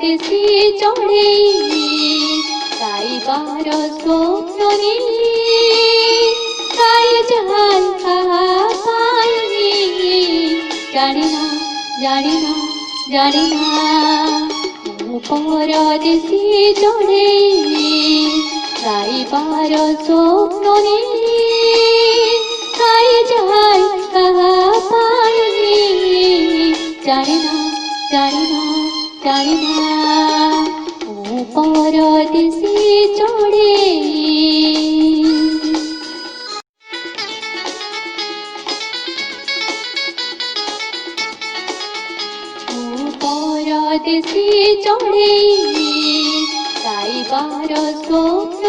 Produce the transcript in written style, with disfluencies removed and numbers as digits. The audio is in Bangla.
পরদেশি চড়ে গাইবার স্বপ্ন গাই জাল কাহা পায়নি জানি না জানি না জানি না পরদেশি চড়ে গাইবার স্বপ্ন গাই জাল কাহা পায়নি জানি না জানি না জানি না পরদেশি চড়ে পরদেশি চড়ে গাইবার স্বপ্ন